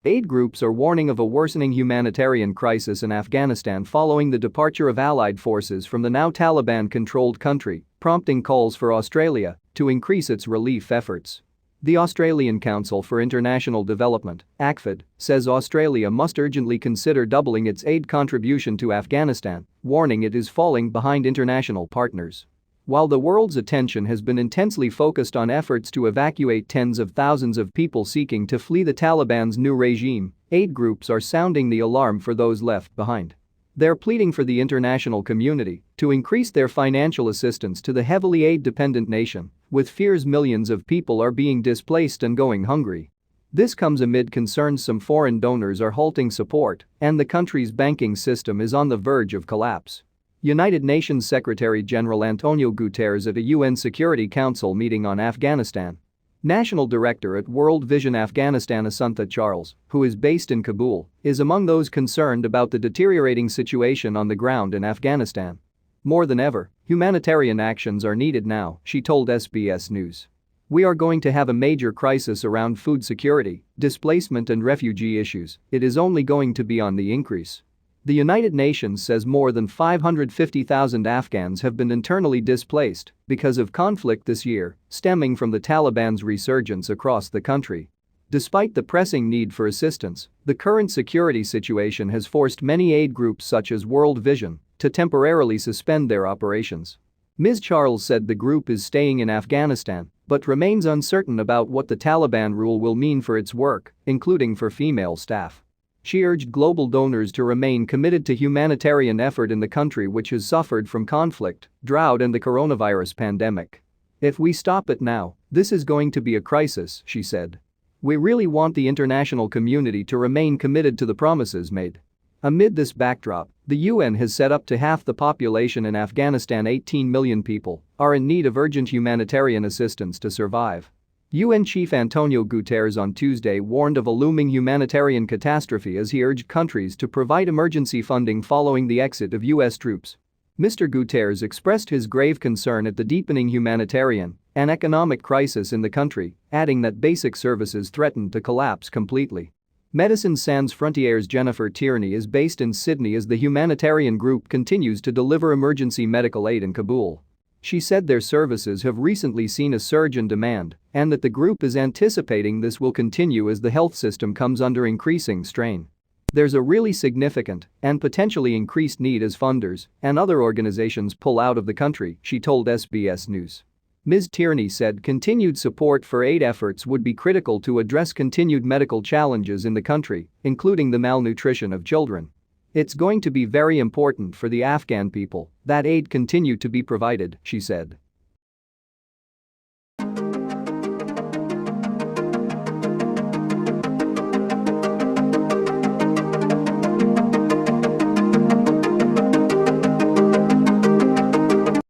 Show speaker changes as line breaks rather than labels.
Aid groups are warning of a worsening humanitarian crisis in Afghanistan following the departure of allied forces from the now Taliban-controlled country, prompting calls for Australia to increase its relief efforts. The Australian Council for International Development, ACFID, says Australia must urgently consider doubling its aid contribution to Afghanistan, warning it is falling behind international partners. While the world's attention has been intensely focused on efforts to evacuate tens of thousands of people seeking to flee the Taliban's new regime, aid groups are sounding the alarm for those left behind. They're pleading for the international community to increase their financial assistance to the heavily aid-dependent nation, with fears millions of people are being displaced and going hungry. This comes amid concerns some foreign donors are halting support and the country's banking system is on the verge of collapse. United Nations Secretary-General Antonio Guterres at a UN Security Council meeting on Afghanistan. National Director at World Vision Afghanistan Asuntha Charles, who is based in Kabul, is among those concerned about the deteriorating situation on the ground in Afghanistan. More than ever, humanitarian actions are needed now, she told SBS News. We are going to have a major crisis around food security, displacement and refugee issues. It is only going to be on the increase. The United Nations says more than 550,000 Afghans have been internally displaced because of conflict this year, stemming from the Taliban's resurgence across the country. Despite the pressing need for assistance, the current security situation has forced many aid groups such as World Vision to temporarily suspend their operations. Ms. Charles said the group is staying in Afghanistan but remains uncertain about what the Taliban rule will mean for its work, including for female staff. She urged global donors to remain committed to humanitarian effort in the country which has suffered from conflict, drought and the coronavirus pandemic. If we stop it now, this is going to be a crisis, she said. We really want the international community to remain committed to the promises made. Amid this backdrop, the UN has said up to half the population in Afghanistan, 18 million people, are in need of urgent humanitarian assistance to survive. UN Chief Antonio Guterres on Tuesday warned of a looming humanitarian catastrophe as he urged countries to provide emergency funding following the exit of US troops. Mr. Guterres expressed his grave concern at the deepening humanitarian and economic crisis in the country, adding that basic services threaten to collapse completely. Médecins Sans Frontières' Jennifer Tierney is based in Sydney as the humanitarian group continues to deliver emergency medical aid in Kabul. She said their services have recently seen a surge in demand and that the group is anticipating this will continue as the health system comes under increasing strain. There's a really significant and potentially increased need as funders and other organizations pull out of the country, she told SBS News. Ms. Tierney said continued support for aid efforts would be critical to address continued medical challenges in the country, including the malnutrition of children. It's going to be very important for the Afghan people that aid continue to be provided, she said.